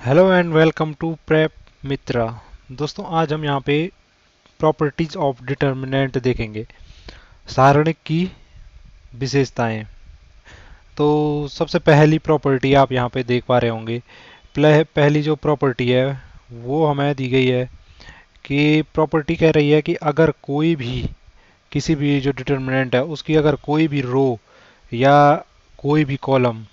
Hello and welcome to Prep Mitra. दोस्तों आज हम यहाँ पे प्रॉपर्टीज ऑफ डिटर्मिनेंट देखेंगे, सारणिक की विशेषताएं। तो सबसे पहली प्रॉपर्टी आप यहाँ पे देख पा रहे होंगे। पहली जो प्रॉपर्टी है वो हमें दी गई है कि प्रॉपर्टी कह रही है कि अगर कोई भी किसी भी जो डिटर्मिनेंट है उसकी अगर कोई भी रो या कोई भी कॉलम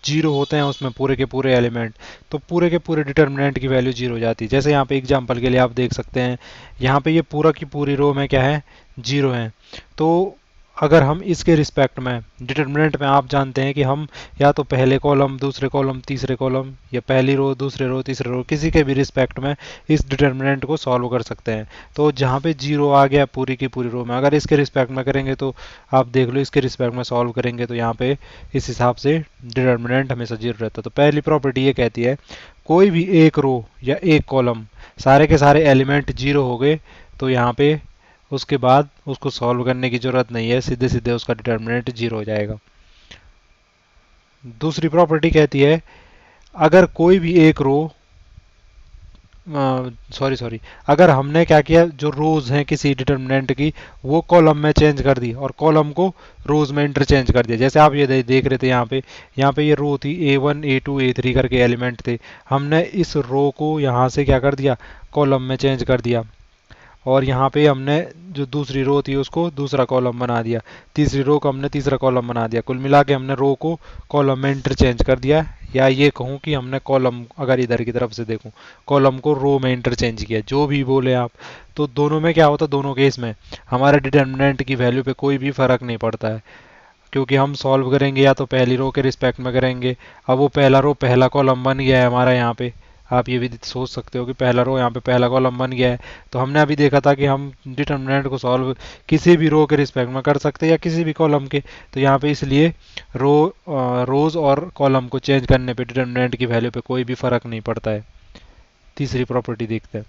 जीरो होते हैं उसमें पूरे के पूरे एलिमेंट, तो पूरे के पूरे डिटर्मिनेंट की वैल्यू जीरो हो जाती है। जैसे यहाँ पे एग्जांपल के लिए आप देख सकते हैं, यहाँ पे ये पूरा की पूरी रो में क्या है, जीरो है। तो अगर हम इसके रिस्पेक्ट में डिटर्मिनेंट में आप जानते हैं कि हम या तो पहले कॉलम दूसरे कॉलम तीसरे कॉलम या पहली रो दूसरे रो तीसरे रो किसी के भी रिस्पेक्ट में इस डिटर्मिनेंट को सॉल्व कर सकते हैं। तो जहाँ पे जीरो आ गया पूरी की पूरी रो में, अगर इसके रिस्पेक्ट में करेंगे तो आप देख लो इसके रिस्पेक्ट में सॉल्व करेंगे तो यहाँ पे इस हिसाब से डिटर्मिनेंट हमेशा जीरो रहता है। तो पहली प्रॉपर्टी ये कहती है कोई भी एक रो या एक कॉलम सारे के सारे एलिमेंट जीरो हो गए तो यहाँ पे उसके बाद उसको सॉल्व करने की जरूरत नहीं है, सीधे सीधे उसका डिटर्मिनेंट जीरो हो जाएगा। दूसरी प्रॉपर्टी कहती है अगर कोई भी एक रो सॉरी अगर हमने क्या किया, जो रोज हैं किसी डिटर्मिनेंट की वो कॉलम में चेंज कर दी और कॉलम को रोज में इंटरचेंज कर दिया। जैसे आप ये देख रहे थे यहाँ पे ये रो थी A1 A2 A3 करके एलिमेंट थे, हमने इस रो को यहाँ से क्या कर दिया, कॉलम में चेंज कर दिया। और यहाँ पे हमने जो दूसरी रो थी उसको दूसरा कॉलम बना दिया, तीसरी रो को हमने तीसरा कॉलम बना दिया। कुल मिला के हमने रो को कॉलम में इंटरचेंज कर दिया, या ये कहूँ कि हमने कॉलम, अगर इधर की तरफ से देखूँ, कॉलम को रो में इंटरचेंज किया, जो भी बोले आप। तो दोनों में क्या होता है, दोनों केस में हमारे डिटर्मिनेंट की वैल्यू पे कोई भी फर्क नहीं पड़ता है, क्योंकि हम सॉल्व करेंगे या तो पहली रो के रिस्पेक्ट में करेंगे। अब वो पहला रो पहला कॉलम बन गया है हमारा, यहाँ पे आप ये भी सोच सकते हो कि पहला रो यहाँ पे पहला कॉलम बन गया है। तो हमने अभी देखा था कि हम डिटर्मिनेंट को सॉल्व किसी भी रो के रिस्पेक्ट में कर सकते हैं या किसी भी कॉलम के। तो यहाँ पे इसलिए रोज और कॉलम को चेंज करने पे डिटर्मिनेंट की वैल्यू पे कोई भी फर्क नहीं पड़ता है। तीसरी प्रॉपर्टी देखते हैं।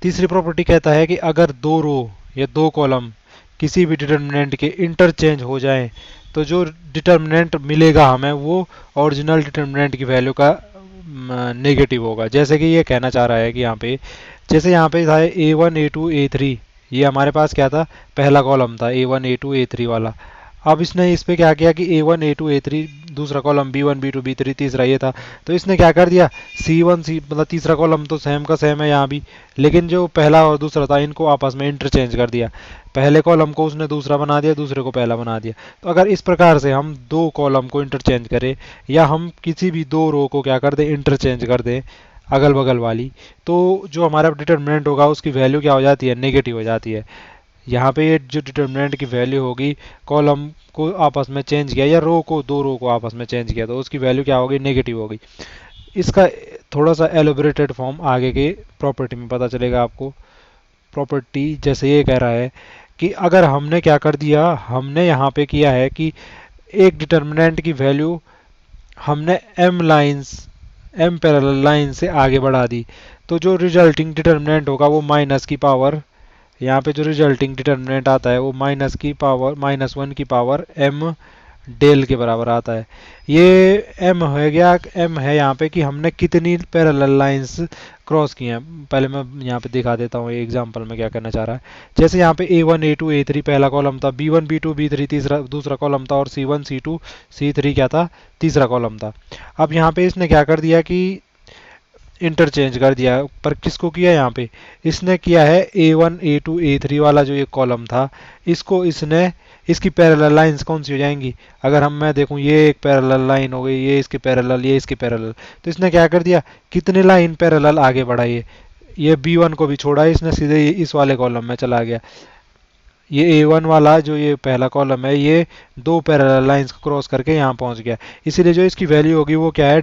तीसरी प्रॉपर्टी कहता है कि अगर दो रो या दो कॉलम किसी भी डिटर्मिनेंट के इंटरचेंज हो जाएं तो जो डिटर्मिनेंट मिलेगा हमें वो ओरिजिनल डिटर्मिनेंट की वैल्यू का नेगेटिव होगा। जैसे कि ये कहना चाह रहा है कि यहाँ पे, जैसे यहाँ पे था A1 A2 A3, ये हमारे पास क्या था, पहला कॉलम था A1 A2 A3 वाला। अब इसने इस पे क्या किया कि A1 A2 A3 दूसरा कॉलम B1 B2 B3 तीसरा ये था, तो इसने क्या कर दिया C1 C मतलब तीसरा कॉलम तो सेम का सेम है यहाँ भी, लेकिन जो पहला और दूसरा था इनको आपस में इंटरचेंज कर दिया। पहले कॉलम को उसने दूसरा बना दिया, दूसरे को पहला बना दिया। तो अगर इस प्रकार से हम दो कॉलम को इंटरचेंज करें या हम किसी भी दो रो को क्या कर दें, इंटरचेंज कर दें अगल बगल वाली, तो जो हमारा डिटर्मिनेंट होगा उसकी वैल्यू क्या हो जाती है, नेगेटिव हो जाती है। यहाँ पे ये जो डिटर्मिनेंट की वैल्यू होगी, कॉलम को आपस में चेंज किया या रो को, दो रो को आपस में चेंज किया, तो उसकी वैल्यू क्या होगी, नेगेटिव होगी। इसका थोड़ा सा एलोबरेटेड फॉर्म आगे के प्रॉपर्टी में पता चलेगा आपको। प्रॉपर्टी जैसे ये कह रहा है कि अगर हमने क्या कर दिया, हमने यहाँ पे किया है कि एक डिटर्मिनेंट की वैल्यू हमने एम पैरेलल लाइन से आगे बढ़ा दी, तो जो रिजल्टिंग डिटर्मिनेंट होगा वो माइनस की पावर, यहाँ पे जो रिजल्टिंग डिटर्मिनेंट आता है वो -1 की पावर m डेल के बराबर आता है। ये m है गया, m है यहाँ पे कि हमने कितनी पैरेलल लाइंस क्रॉस की हैं। पहले मैं यहाँ पे दिखा देता हूँ एग्जांपल में क्या करना चाह रहा है। जैसे यहाँ पे A1 A2 A3 पहला कॉलम था, B1 B2 B3 तीसरा दूसरा कॉलम था, और C1 C2 C3 क्या था, तीसरा कॉलम था। अब यहाँ पे इसने क्या कर दिया कि इंटरचेंज कर दिया, पर किसको किया, यहाँ पे इसने किया है A1 A2 A3 वाला जो ये कॉलम था, इसको इसने, इसकी पैरेलल लाइंस कौन सी हो जाएंगी, अगर मैं देखूं ये एक पैरेलल लाइन हो गई, ये इसके पैरेलल, ये इसके पैरेलल, तो इसने क्या कर दिया, कितने लाइन पैरेलल आगे बढ़ा, ये B1 को भी छोड़ा, इसने सीधे इस वाले कॉलम में चला गया। ये A1 वाला जो ये पहला कॉलम है ये दो पैरेलल लाइंस को क्रॉस करके यहाँ पहुँच गया, इसीलिए जो इसकी वैल्यू होगी वो क्या है,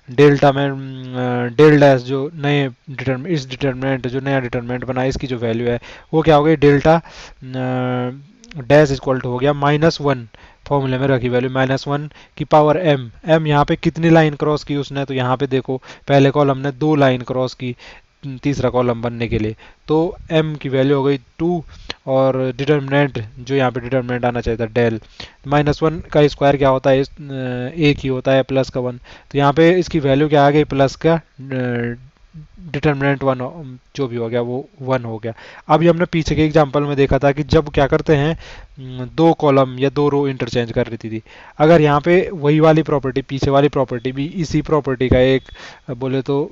डेल्टा में डेल डैश, जो नए इस डिटर्मिनेंट, जो नया डिटर्मिनेंट बना इसकी जो वैल्यू है वो क्या हो गई, डेल्टा डैश इक्वल टू हो गया -1, फॉर्मूले में रखी वैल्यू -1 की पावर m यहाँ पे कितनी लाइन क्रॉस की उसने, तो यहाँ पे देखो पहले कॉलम ने दो लाइन क्रॉस की तीसरा कॉलम बनने के लिए, तो m की वैल्यू हो गई 2, और डिटर्मिनेंट जो यहाँ पे डिटर्मिनेंट आना चाहिए था डेल, -1 का स्क्वायर क्या होता है, एक ही होता है प्लस का 1, तो यहाँ पे इसकी वैल्यू क्या आ गई, प्लस का डिटर्मिनेंट 1 जो भी हो गया वो 1 हो गया। अभी हमने पीछे के एग्जांपल में देखा था कि जब क्या करते हैं, दो कॉलम या दो रो इंटरचेंज कर रही थी, अगर यहाँ पे वही वाली प्रॉपर्टी, पीछे वाली प्रॉपर्टी भी इसी प्रॉपर्टी का एक बोले तो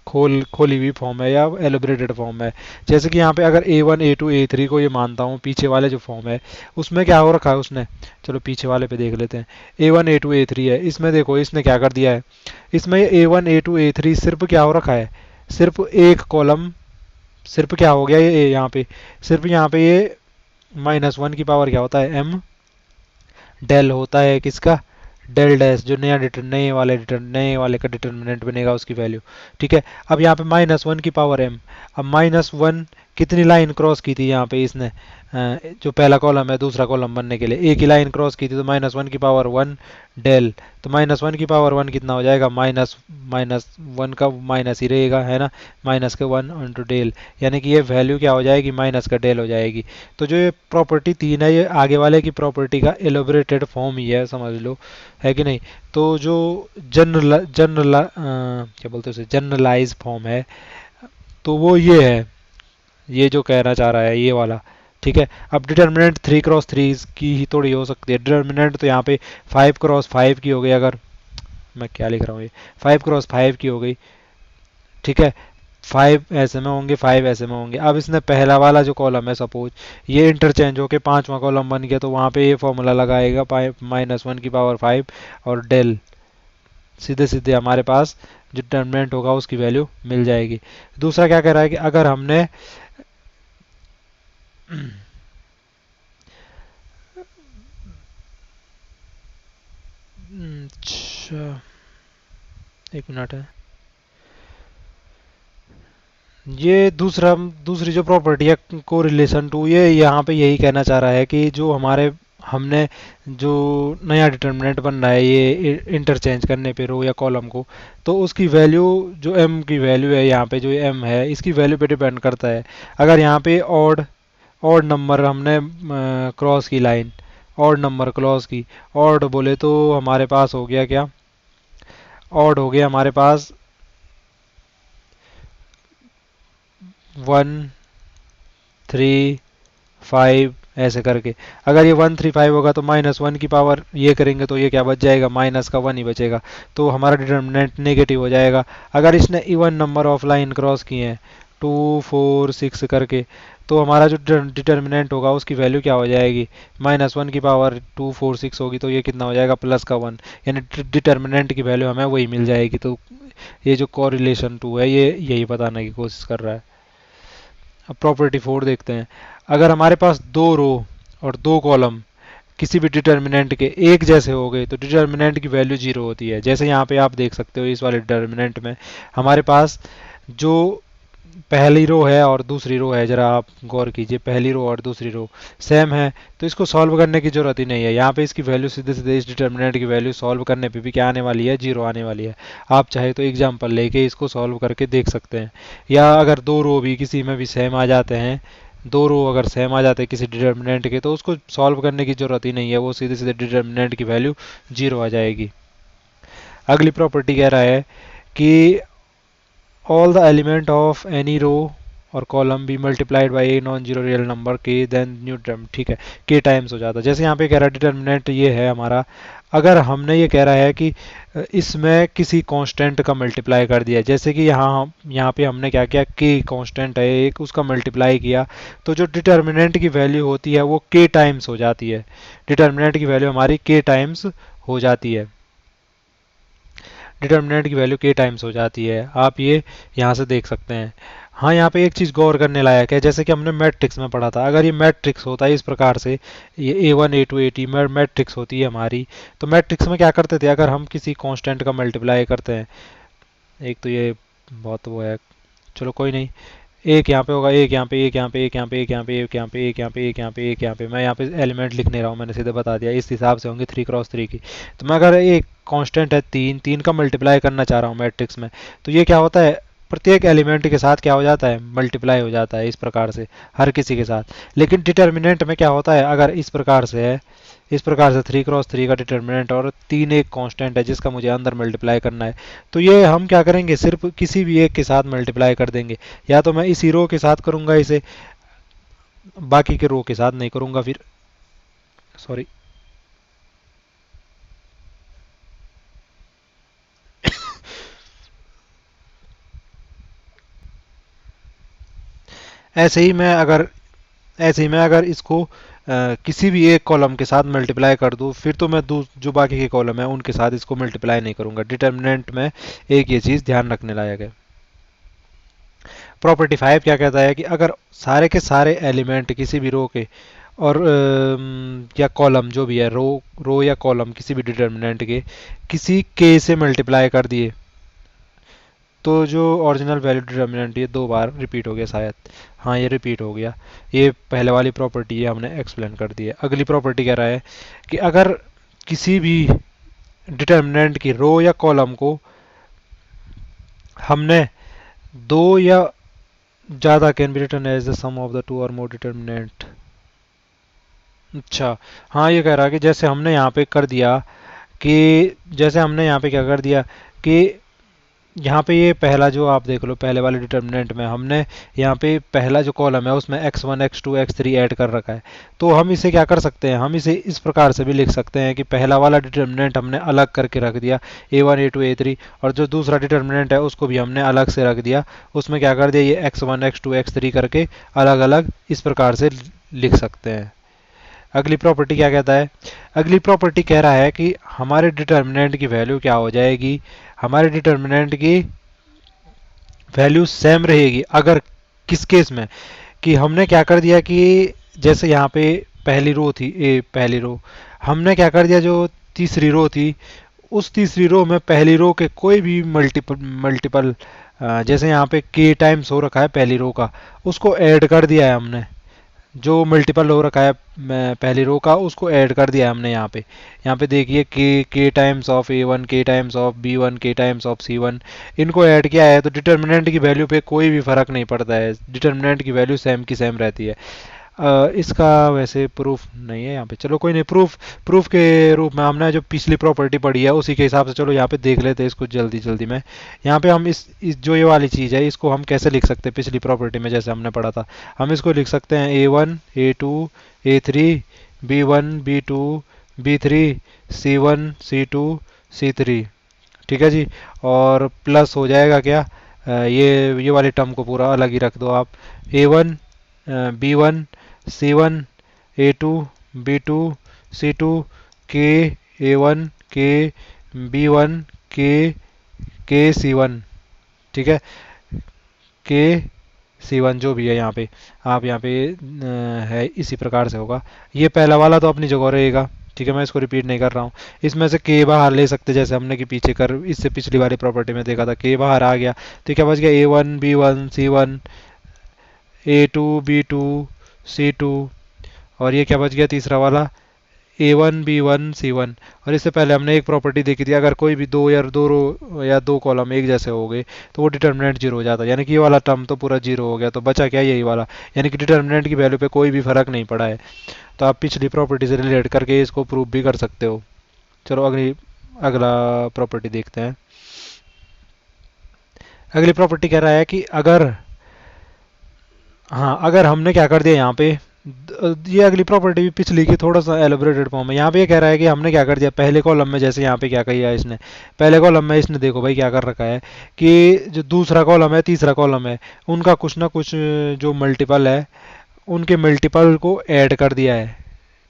खोली हुई फॉर्म है या एलिब्रेटेड फॉर्म है। जैसे कि यहाँ पे अगर A1 A2 A3 को ये मानता हूँ, पीछे वाले जो फॉर्म है उसमें क्या हो रखा है उसने, चलो पीछे वाले पे देख लेते हैं, A1 A2 A3 है, इसमें देखो इसने क्या कर दिया है, इसमें A1 A2 A3 सिर्फ क्या हो रखा है, सिर्फ एक कॉलम, सिर्फ क्या हो गया ये यहाँ पे, सिर्फ यहाँ पे ये -1 की पावर क्या होता है, m डेल होता है किसका, डेल डैश, जो नए वाले का डिटर्मिनेंट बनेगा उसकी वैल्यू। ठीक है, अब यहाँ पे -1 की पावर m, अब -1 कितनी लाइन क्रॉस की थी यहाँ पे इसने, जो पहला कॉलम है दूसरा कॉलम बनने के लिए एक ही लाइन क्रॉस की थी, तो -1 की पावर 1 डेल, तो -1 की पावर 1 कितना हो जाएगा, माइनस माइनस 1 का माइनस ही रहेगा है ना, माइनस के 1 इंटू डेल, यानी कि ये वैल्यू क्या हो जाएगी, माइनस का डेल हो जाएगी। तो जो ये प्रॉपर्टी 3 है ये आगे वाले की प्रॉपर्टी का एलोबरेटेड फॉर्म ही है, समझ लो, है कि नहीं। तो जो क्या बोलते हैं उसे, जनरलाइज फॉर्म है, तो वो ये है, ये जो कहना चाह रहा है ये वाला। ठीक है, अब डिटर्मिनेंट 3x3 की ही थोड़ी हो सकती है, डिटर्मिनेंट तो यहाँ पे 5x5 की हो गई, अगर मैं क्या लिख रहा हूँ ये 5x5 की हो गई। ठीक है, 5 ऐसे में होंगे 5 ऐसे में होंगे। अब इसने पहला वाला जो कॉलम है सपोज ये इंटरचेंज होके पांचवा कॉलम बन गया, तो वहाँ पे ये फॉर्मूला लगाएगा -1 की पावर 5 और डेल, सीधे सीधे हमारे पास जो डिटर्मिनेंट होगा उसकी वैल्यू मिल जाएगी। दूसरा क्या कह रहा है कि अगर हमने अच्छा एक मिनट है, ये दूसरी जो प्रॉपर्टी है को रिलेशन टू, ये यहाँ पे यही कहना चाह रहा है कि जो हमारे हमने जो नया डिटर्मिनेंट बन रहा है ये इंटरचेंज करने पे रो या कॉलम को, तो उसकी वैल्यू जो m की वैल्यू है यहाँ पे जो m है इसकी वैल्यू पे डिपेंड करता है। अगर यहाँ पे ऑड ऑड नंबर हमने क्रॉस की लाइन, ऑड नंबर क्रॉस की, ऑड बोले तो हमारे पास हो गया क्या, ऑड हो गया हमारे पास 1 3 5 ऐसे करके। अगर ये 1 3 5 होगा तो -1 की पावर ये करेंगे तो ये क्या बच जाएगा, माइनस का 1 ही बचेगा, तो हमारा डिटर्मिनेंट नेगेटिव हो जाएगा। अगर इसने even number of line cross किए हैं 2 4 6 करके, तो हमारा जो डिटर्मिनेंट होगा उसकी वैल्यू क्या हो जाएगी, -1 की पावर 2 4 6 होगी, तो ये कितना हो जाएगा, प्लस का 1, यानी डिटर्मिनेंट की वैल्यू हमें वही मिल जाएगी। तो ये जो कोरिलेशन 2 है ये यही बताने की कोशिश कर रहा है। अब प्रॉपर्टी 4 देखते हैं, अगर हमारे पास दो रो और दो कॉलम किसी भी डिटर्मिनेंट के एक जैसे हो गए तो डिटर्मिनेंट की वैल्यू 0 होती है। जैसे यहाँ पे आप देख सकते हो इस वाले डिटर्मिनेंट में हमारे पास जो पहली रो है और दूसरी रो है, जरा आप गौर कीजिए, पहली रो और दूसरी रो सेम है, तो इसको सॉल्व करने की जरूरत ही नहीं है। यहाँ पे इसकी वैल्यू सीधे सीधे इस डिटर्मिनेंट की वैल्यू सॉल्व करने पे भी क्या आने वाली है, 0 आने वाली है। आप चाहे तो एग्जांपल लेके इसको सॉल्व करके देख सकते हैं। या अगर दो रो भी किसी में भी सेम आ जाते हैं, दो रो अगर सेम आ जाते हैं किसी डिटर्मिनेंट के, तो उसको सॉल्व करने की जरूरत ही नहीं है, वो सीधे सीधे डिटर्मिनेंट की वैल्यू 0 आ जाएगी। अगली प्रॉपर्टी कह रहा है कि all the element of any row और column be multiplied by a non zero real number के देन न्यू टर्म। ठीक है, के टाइम्स हो जाता है। जैसे यहाँ पे कह रहा है डिटर्मिनेंट ये है हमारा, अगर हमने ये कह रहा है कि इसमें किसी कांस्टेंट का मल्टीप्लाई कर दिया, जैसे कि यहाँ पे हमने क्या किया, के कांस्टेंट है एक, उसका मल्टीप्लाई किया, तो जो डिटर्मिनेंट की वैल्यू होती है वो के टाइम्स हो जाती है। डिटर्मिनेंट की वैल्यू हमारी के टाइम्स हो जाती है, डिटर्मिनेंट की वैल्यू के टाइम्स हो जाती है। आप ये यहाँ से देख सकते हैं। हाँ, यहाँ पे एक चीज़ गौर करने लायक है, जैसे कि हमने मैट्रिक्स में पढ़ा था, अगर ये मैट्रिक्स होता है इस प्रकार से, ये A1 A2 A3 मैट्रिक्स होती है हमारी, तो मैट्रिक्स में क्या करते थे, अगर हम किसी कांस्टेंट का मल्टीप्लाई करते हैं, एक तो ये बहुत वो है, चलो कोई नहीं, एक यहाँ पे होगा, एक यहाँ पे, एक यहाँ पे, एक यहाँ पे, एक यहाँ पे, एक यहाँ पे, एक यहाँ पे, एक यहाँ पे, एक यहाँ पे, मैं यहाँ पे एलिमेंट लिख नहीं रहा हूँ, मैंने सीधे बता दिया, इस हिसाब से होंगे 3x3 की। तो मैं अगर एक कांस्टेंट है 3 का मल्टीप्लाई करना चाह रहा हूँ मैट्रिक्स में, तो ये क्या होता है, प्रत्येक एलिमेंट के साथ क्या हो जाता है, मल्टीप्लाई हो जाता है इस प्रकार से हर किसी के साथ। लेकिन डिटर्मिनेंट में क्या होता है, अगर इस प्रकार से है, इस प्रकार से 3 क्रॉस 3 का डिटर्मिनेंट और 3 एक कांस्टेंट है जिसका मुझे अंदर मल्टीप्लाई करना है, तो ये हम क्या करेंगे, सिर्फ किसी भी एक के साथ मल्टीप्लाई कर देंगे। या तो मैं इसी रो के साथ करूंगा इसे, बाकी के रो के साथ नहीं करूंगा फिर, सॉरी। ऐसे ही मैं अगर ऐसे ही मैं अगर इसको किसी भी एक कॉलम के साथ मल्टीप्लाई कर दूं, फिर तो मैं जो बाकी के कॉलम है उनके साथ इसको मल्टीप्लाई नहीं करूंगा। डिटर्मिनेंट में एक ये चीज़ ध्यान रखने लायक है। प्रॉपर्टी 5 क्या कहता है कि अगर सारे के सारे एलिमेंट किसी भी रो के और या कॉलम जो भी है, रो या कॉलम किसी भी डिटर्मिनेंट के किसी के से मल्टीप्लाई कर दिए, तो जो ओरिजिनल वैल्यू डिटर्मिनेंट ये 2 बार रिपीट हो गया शायद। हाँ, ये रिपीट हो गया। ये पहले वाली प्रॉपर्टी है, हमने एक्सप्लेन कर दी है। अगली प्रॉपर्टी कह रहा है कि अगर किसी भी डिटर्मिनेंट की रो या कॉलम को हमने दो या ज़्यादा can be written as the sum of the two और मोर डिटर्मिनेंट। अच्छा, हाँ, ये कह रहा है कि जैसे हमने यहाँ पे कर दिया कि जैसे हमने यहाँ पे क्या कर दिया कि यहाँ पे ये पहला जो आप देख लो, पहले वाले डिटर्मिनेंट में हमने यहाँ पे पहला जो कॉलम है उसमें x1 x2 x3 ऐड कर रखा है। तो हम इसे क्या कर सकते हैं, हम इसे इस प्रकार से भी लिख सकते हैं कि पहला वाला डिटर्मिनेंट हमने अलग करके रख दिया a1 a2 a3, और जो दूसरा डिटर्मिनेंट है उसको भी हमने अलग से रख दिया, उसमें क्या कर दिया, ये x1 x2 x3 करके अलग अलग इस प्रकार से लिख सकते हैं। अगली प्रॉपर्टी क्या कहता है, अगली प्रॉपर्टी कह रहा है कि हमारे डिटर्मिनेंट की वैल्यू क्या हो जाएगी, हमारे डिटर्मिनेंट की वैल्यू सेम रहेगी अगर किस केस में, कि हमने क्या कर दिया कि जैसे यहाँ पे पहली रो थी, पहली रो, हमने क्या कर दिया, जो तीसरी रो थी उस तीसरी रो में पहली रो के कोई भी मल्टीपल मल्टीपल जैसे यहाँ पे k टाइम्स हो रखा है पहली रो का, उसको ऐड कर दिया है हमने। जो मल्टीपल हो रखा है पहली रो का उसको ऐड कर दिया है हमने यहाँ पे देखिए के टाइम्स ऑफ a1, के टाइम्स ऑफ b1, के टाइम्स ऑफ c1, इनको ऐड किया है। तो डिटर्मिनेंट की वैल्यू पे कोई भी फर्क नहीं पड़ता है, डिटर्मिनेंट की वैल्यू सेम की सेम रहती है। इसका वैसे प्रूफ नहीं है यहाँ पे, चलो कोई नहीं, प्रूफ के रूप में हमने जो पिछली प्रॉपर्टी पढ़ी है उसी के हिसाब से चलो यहाँ पे देख लेते हैं इसको जल्दी जल्दी में। यहाँ पे हम इस जो ये वाली चीज़ है इसको हम कैसे लिख सकते हैं, पिछली प्रॉपर्टी में जैसे हमने पढ़ा था, हम इसको लिख सकते हैं a1 a2 a3 b1 b2 b3 c1 c2 c3, ठीक है जी। और प्लस हो जाएगा क्या, ये वाली टर्म को पूरा अलग ही रख दो आप, a1 b1 c1 a2 b2 c2 k a1 k b1 k k c1, ठीक है, के C1 जो भी है यहाँ पे, आप यहाँ पे है इसी प्रकार से होगा। ये पहला वाला तो अपनी जगह रहेगा, ठीक है, मैं इसको रिपीट नहीं कर रहा हूँ। इसमें से के बाहर ले सकते, जैसे हमने कि पीछे कर इससे पिछली वाली प्रॉपर्टी में देखा था, के बाहर आ गया तो क्या बच गया, a1 b1 c1 a2 b2 c2, और ये क्या बच गया तीसरा वाला a1 b1 c1। और इससे पहले हमने एक प्रॉपर्टी देखी थी, अगर कोई भी दो रो या दो कॉलम एक जैसे हो गए तो वो डिटर्मिनेंट जीरो हो जाता है, यानी कि ये वाला टर्म तो पूरा जीरो हो गया, तो बचा क्या, यही वाला, यानी कि डिटर्मिनेंट की वैल्यू पे कोई भी फर्क नहीं पड़ा है। तो आप पिछली प्रॉपर्टी से रिलेट करके इसको प्रूव भी कर सकते हो। चलो अगला प्रॉपर्टी देखते हैं। अगली प्रॉपर्टी कह रहा है कि अगर, हाँ, अगर हमने क्या कर दिया यहाँ पे, ये अगली प्रॉपर्टी भी पिछली की थोड़ा सा एलोबरेटेड फॉर्म है। यहाँ पे ये कह रहा है कि हमने क्या कर दिया, पहले कॉलम में जैसे यहाँ पे क्या किया है इसने, पहले कॉलम में इसने देखो भाई क्या कर रखा है कि जो दूसरा कॉलम है तीसरा कॉलम है उनका कुछ ना कुछ जो मल्टीपल है उनके मल्टीपल को ऐड कर दिया है,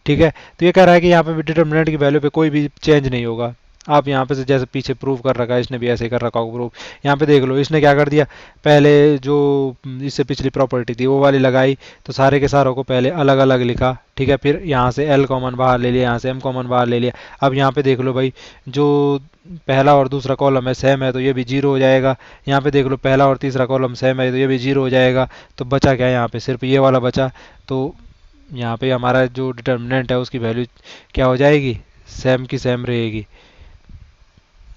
ठीक है। तो ये कह रहा है कि यहाँ पे डिटर्मिनेंट की वैल्यू पे कोई भी चेंज नहीं होगा। आप यहाँ पे से जैसे पीछे प्रूव कर रखा है इसने भी ऐसे ही कर रखा होगा प्रूफ। यहाँ पे देख लो इसने क्या कर दिया, पहले जो इससे पिछली प्रॉपर्टी थी वो वाली लगाई, तो सारे के सारों को पहले अलग अलग लिखा, ठीक है, फिर यहाँ से एल कॉमन बाहर ले लिया, यहाँ से एम कॉमन बाहर ले लिया। अब यहाँ पे देख लो भाई, जो पहला और दूसरा कॉलम है सेम है तो ये भी जीरो हो जाएगा। यहाँ पे देख लो पहला और तीसरा कॉलम सेम है तो ये भी जीरो हो जाएगा। तो बचा क्या, यहाँ पे सिर्फ ये वाला बचा। तो यहाँ पे हमारा जो डिटर्मिनेंट है उसकी वैल्यू क्या हो जाएगी, सेम की सेम रहेगी।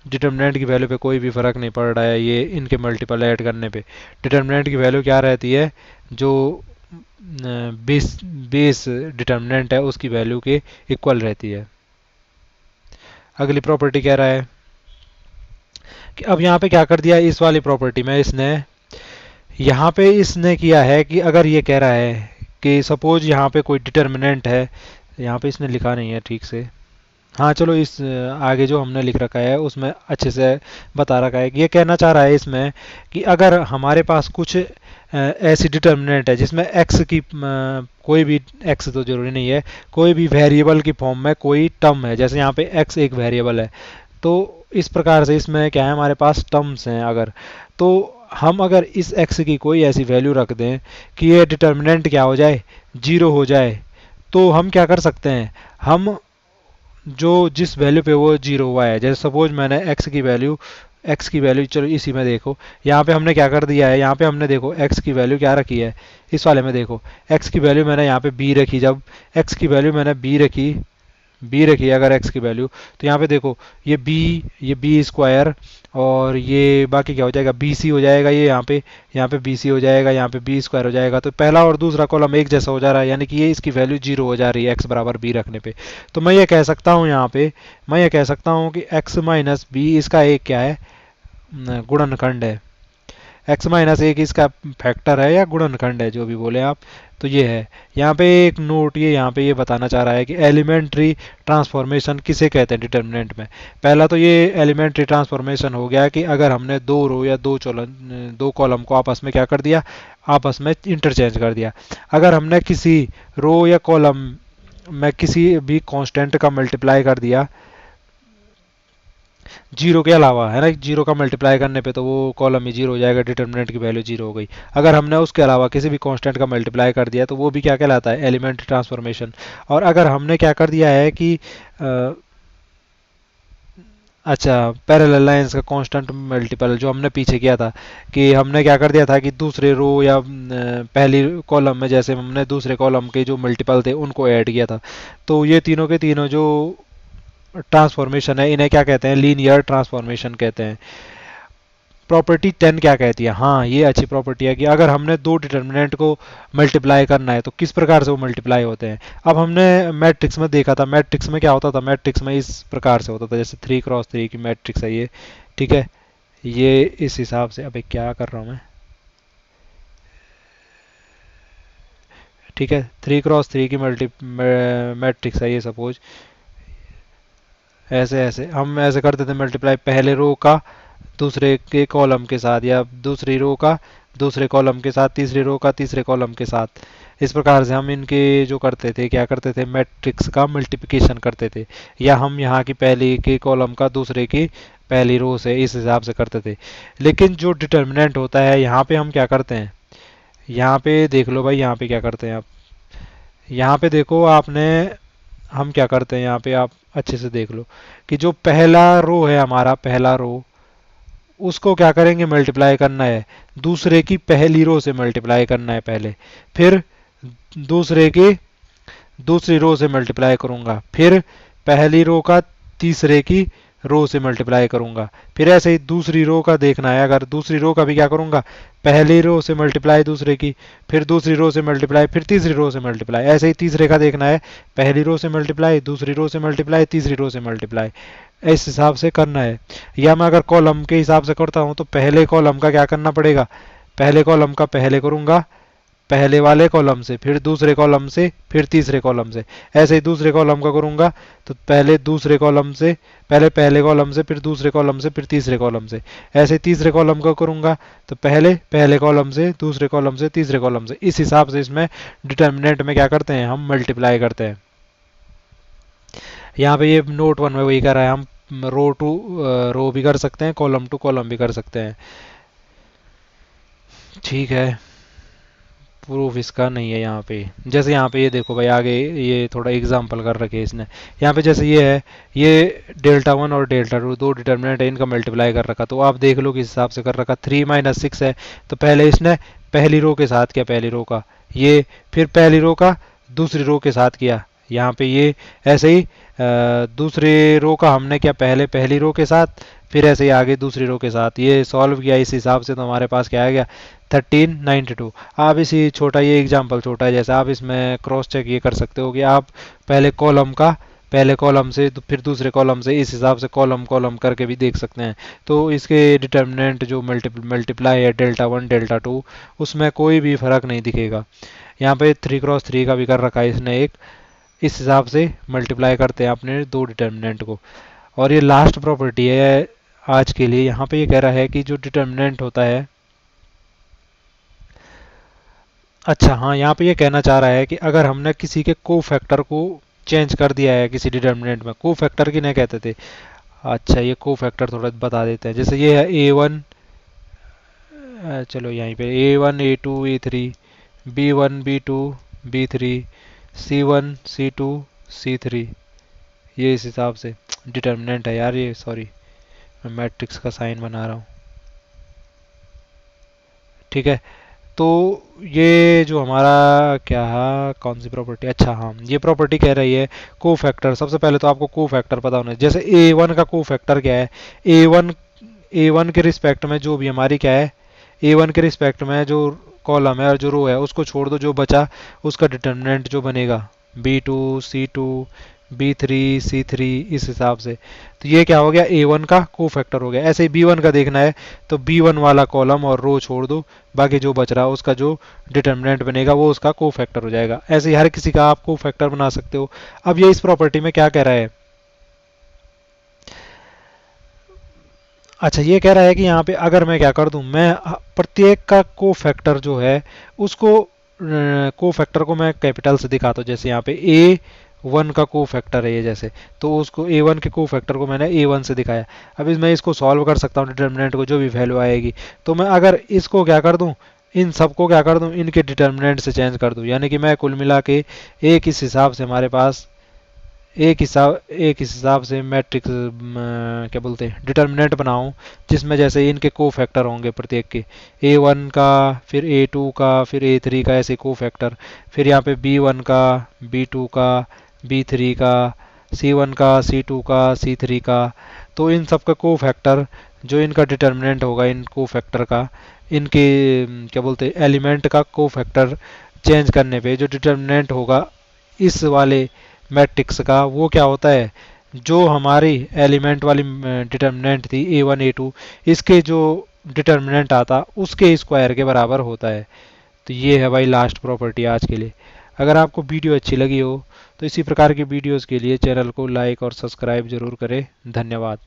डिटर्मिनेंट की वैल्यू पे कोई भी फ़र्क नहीं पड़ रहा है ये इनके मल्टीपल ऐड करने पे। डिटर्मिनेंट की वैल्यू क्या रहती है, जो बेस बेस डिटर्मिनेंट है उसकी वैल्यू के इक्वल रहती है। अगली प्रॉपर्टी कह रहा है कि अब यहाँ पे क्या कर दिया, इस वाली प्रॉपर्टी में इसने यहाँ पे इसने किया है कि अगर ये कह रहा है कि सपोज यहाँ पे कोई डिटर्मिनेंट है, यहाँ पे इसने लिखा नहीं है ठीक से, हाँ चलो इस आगे जो हमने लिख रखा है उसमें अच्छे से बता रखा है कि ये कहना चाह रहा है इसमें कि अगर हमारे पास कुछ ऐसी डिटर्मिनेंट है जिसमें x की कोई भी x तो जरूरी नहीं है, कोई भी वेरिएबल की फॉर्म में कोई टर्म है, जैसे यहाँ पे x एक वेरिएबल है, तो इस प्रकार से इसमें क्या है हमारे पास टर्म्स हैं, अगर तो हम अगर इस x की कोई ऐसी वैल्यू रख दें कि ये डिटर्मिनेंट क्या हो जाए, जीरो हो जाए, तो हम क्या कर सकते हैं, हम जो जिस वैल्यू पे वो जीरो हुआ है, जैसे सपोज मैंने x की वैल्यू चलो इसी में देखो, यहाँ पे हमने क्या कर दिया है, यहाँ पे हमने देखो x की वैल्यू क्या रखी है, इस वाले में देखो x की वैल्यू मैंने यहाँ पे b रखी, जब x की वैल्यू मैंने b रखी अगर x की वैल्यू, तो यहाँ पे देखो ये b स्क्वायर और ये बाकी क्या हो जाएगा, bc हो जाएगा, ये यहाँ पे bc हो जाएगा, यहाँ पे b स्क्वायर हो जाएगा, तो पहला और दूसरा कॉलम एक जैसा हो जा रहा है, यानी कि ये इसकी वैल्यू जीरो हो जा रही है x बराबर b रखने पे। तो मैं ये कह सकता हूँ यहाँ पे, मैं ये कह सकता हूँ कि x माइनस बी इसका एक क्या है, गुणनखंड है, x माइनस एक इसका फैक्टर है या गुणनखंड है, जो भी बोले आप, तो ये है। यहाँ पे एक नोट ये यहाँ पे ये बताना चाह रहा है कि एलिमेंट्री ट्रांसफॉर्मेशन किसे कहते हैं डिटर्मिनेंट में। पहला तो ये एलिमेंट्री ट्रांसफॉर्मेशन हो गया कि अगर हमने दो रो या दो कॉलम को आपस में क्या कर दिया, आपस में इंटरचेंज कर दिया। अगर हमने किसी रो या कॉलम में किसी भी कांस्टेंट का मल्टीप्लाई कर दिया जीरो के अलावा, है ना, जीरो का मल्टीप्लाई करने पे तो वो कॉलम ही जीरो हो जाएगा, डिटर्मिनेंट की वैल्यू जीरो हो गई। अगर हमने उसके अलावा किसी भी कांस्टेंट का मल्टीप्लाई कर दिया तो वो भी क्या कहलाता है, एलिमेंट्री ट्रांसफॉर्मेशन। और अगर हमने क्या कर दिया है कि अच्छा पैरेलल लाइंस का कांस्टेंट मल्टीपल जो हमने पीछे किया था, कि हमने क्या कर दिया था कि दूसरे रो या पहली कॉलम में जैसे हमने दूसरे कॉलम के जो मल्टीपल थे उनको ऐड किया था, तो ये तीनों के तीनों जो ट्रांसफॉर्मेशन है इन्हें क्या कहते हैं, लीनियर ट्रांसफॉर्मेशन कहते हैं। प्रॉपर्टी 10 क्या कहती है, हाँ ये अच्छी प्रॉपर्टी है कि अगर हमने दो डिटर्मिनेंट को मल्टीप्लाई करना है तो किस प्रकार से वो मल्टीप्लाई होते हैं। अब हमने मैट्रिक्स में देखा था, मैट्रिक्स में क्या होता था, मैट्रिक्स में इस प्रकार से होता था, जैसे 3x3 की मैट्रिक्स है ये, ठीक है, ये इस हिसाब से, अबे क्या कर रहा हूँ मैं, ठीक है, 3x3 की मल्टी मैट्रिक्स है ये, सपोज ऐसे ऐसे हम ऐसे करते थे मल्टीप्लाई, पहले रो का दूसरे के कॉलम के साथ, या दूसरी रो का दूसरे कॉलम के साथ, तीसरी रो का तीसरे कॉलम के साथ, इस प्रकार से हम इनके जो करते थे, क्या करते थे, मैट्रिक्स का मल्टीप्लिकेशन करते थे, या हम यहाँ की पहली के कॉलम का दूसरे की पहली रो से इस हिसाब से करते थे। लेकिन जो डिटर्मिनेंट होता है यहाँ पे हम क्या करते हैं, यहाँ पे देख लो भाई, यहाँ पे क्या करते हैं आप, यहाँ पे देखो आपने, हम क्या करते हैं यहाँ पे, आप अच्छे से देख लो कि जो पहला रो है हमारा, पहला रो, उसको क्या करेंगे, मल्टीप्लाई करना है, दूसरे की पहली रो से मल्टीप्लाई करना है पहले, फिर दूसरे के दूसरी रो से मल्टीप्लाई करूंगा, फिर पहली रो का तीसरे की रो से मल्टीप्लाई करूंगा, फिर ऐसे ही दूसरी रो का देखना है, अगर दूसरी रो का भी क्या करूंगा, पहली रो से मल्टीप्लाई दूसरे की, फिर दूसरी रो से मल्टीप्लाई, फिर तीसरी रो से मल्टीप्लाई, ऐसे ही तीसरे का देखना है, पहली रो से मल्टीप्लाई, दूसरी रो से मल्टीप्लाई, तीसरी रो से मल्टीप्लाई, इस हिसाब से करना है। या मैं अगर कॉलम के हिसाब से करता हूं तो पहले कॉलम का क्या करना पड़ेगा, पहले कॉलम का पहले करूंगा, पहले वाले कॉलम से, फिर दूसरे कॉलम से, फिर तीसरे कॉलम से, ऐसे ही दूसरे कॉलम का करूंगा तो पहले दूसरे कॉलम से, पहले पहले कॉलम से, फिर दूसरे कॉलम से, फिर तीसरे कॉलम से, ऐसे तीसरे कॉलम का करूंगा तो पहले पहले कॉलम से, दूसरे कॉलम से, तीसरे कॉलम से, इस हिसाब से इसमें डिटर्मिनेंट में क्या करते हैं, हम मल्टीप्लाई करते हैं। यहाँ पे ये नोट 1 में वही कर रहा है, हम रो टू रो भी कर सकते हैं, कॉलम टू कॉलम भी कर सकते हैं, ठीक है। प्रूफ इसका नहीं है यहाँ पे, जैसे यहाँ पे ये देखो भाई, आगे ये थोड़ा एग्जांपल कर रखे इसने, यहाँ पे जैसे ये है, ये डेल्टा 1 और डेल्टा 2 दो डिटर्मिनेंट है, इनका मल्टीप्लाई कर रखा, तो आप देख लो किस हिसाब से कर रखा, 3 माइनस 6 है, तो पहले इसने पहली रो के साथ किया, पहली रो का ये, फिर पहली रो का दूसरी रो के साथ किया, यहाँ पे ये ऐसे ही दूसरे रो का हमने क्या, पहले पहली रो के साथ, फिर ऐसे ही आगे दूसरी रो के साथ ये सॉल्व किया इस हिसाब से, तो हमारे पास क्या आ गया 1392। आप इसी छोटा ये एग्जांपल छोटा है, जैसे आप इसमें क्रॉस चेक ये कर सकते हो कि आप पहले कॉलम का पहले कॉलम से तो फिर दूसरे कॉलम से इस हिसाब से कॉलम कॉलम करके भी देख सकते हैं। तो इसके डिटर्मिनेंट जो मल्टीप्लाई है डेल्टा वन डेल्टा टू, उसमें कोई भी फर्क नहीं दिखेगा। यहाँ पे 3 क्रॉस 3 का भी कर रखा है इसने एक, इस हिसाब से मल्टीप्लाई करते हैं अपने दो डिटर्मिनेंट को। और ये लास्ट प्रॉपर्टी है आज के लिए। यहाँ पे ये कह रहा है कि जो डिटर्मिनेंट होता है, अच्छा हाँ, यहाँ पे ये कहना चाह रहा है कि अगर हमने किसी के को फैक्टर को चेंज कर दिया है किसी डिटर्मिनेंट में, को फैक्टर की नहीं कहते थे। अच्छा ये को फैक्टर थोड़ा बता देते हैं, जैसे ये है A1, चलो यहीं पे A1 A2 A3 B1 B2 B3 C1 C2 C3, ये इस हिसाब से डिटर्मिनेंट है यार। ये सॉरी, मैं मैट्रिक्स का साइन बना रहा हूँ, ठीक है। तो ये जो हमारा क्या है, कौन सी प्रॉपर्टी, अच्छा हाँ, ये प्रॉपर्टी कह रही है को फैक्टर। सबसे पहले तो आपको को फैक्टर पता होना है। जैसे A1 का को फैक्टर क्या है, A1 A1 के रिस्पेक्ट में जो भी हमारी क्या है, A1 के रिस्पेक्ट में जो कॉलम है और जो रो है उसको छोड़ दो, जो बचा उसका डिटर्मिनेंट जो बनेगा B2 C2 B3 C3, इस हिसाब से। तो ये क्या हो गया, A1 का को फैक्टर हो गया। ऐसे ही B1 का देखना है तो B1 वाला कॉलम और रो छोड़ दो, बाकी जो बच रहा है उसका जो डिटर्मिनेंट बनेगा वो उसका को फैक्टर हो जाएगा। ऐसे ही हर किसी का आप को फैक्टर बना सकते हो। अब ये इस प्रॉपर्टी में क्या कह रहा है, अच्छा ये कह रहा है कि यहाँ पे अगर मैं क्या कर दूं, मैं प्रत्येक का को फैक्टर जो है उसको को फैक्टर को मैं कैपिटल से दिखाता हूँ। जैसे यहाँ पे A1 का को फैक्टर है ये, जैसे तो उसको A1 के को फैक्टर को मैंने A1 से दिखाया। अब मैं इसको सॉल्व कर सकता हूँ, डिटर्मिनेंट को जो भी वैल्यू आएगी। तो मैं अगर इसको क्या कर दूं, इन सबको क्या कर दूं, इनके डिटर्मिनेंट से चेंज कर दूं, यानी कि मैं कुल मिला के एक इस हिसाब से हमारे पास एक हिसाब से मैट्रिक्स क्या बोलते हैं डिटर्मिनेंट बनाऊं, जिसमें जैसे इनके को फैक्टर होंगे प्रत्येक के, A1 का फिर A2 का फिर A3 का, ऐसे को फैक्टर। फिर यहाँ पे B1 का B2 का B3 का C1 का C2 का C3 का। तो इन सब का को फैक्टर, जो इनका डिटर्मिनेंट होगा इन को फैक्टर का, इनके क्या बोलते हैं एलिमेंट का को फैक्टर चेंज करने पे जो डिटर्मिनेंट होगा इस वाले मैट्रिक्स का, वो क्या होता है, जो हमारी एलिमेंट वाली डिटर्मिनेंट थी A1 A2, इसके जो डिटर्मिनेंट आता उसके स्क्वायर के बराबर होता है। तो ये है भाई लास्ट प्रॉपर्टी आज के लिए। अगर आपको वीडियो अच्छी लगी हो तो इसी प्रकार की वीडियोस के लिए चैनल को लाइक और सब्सक्राइब जरूर करें। धन्यवाद।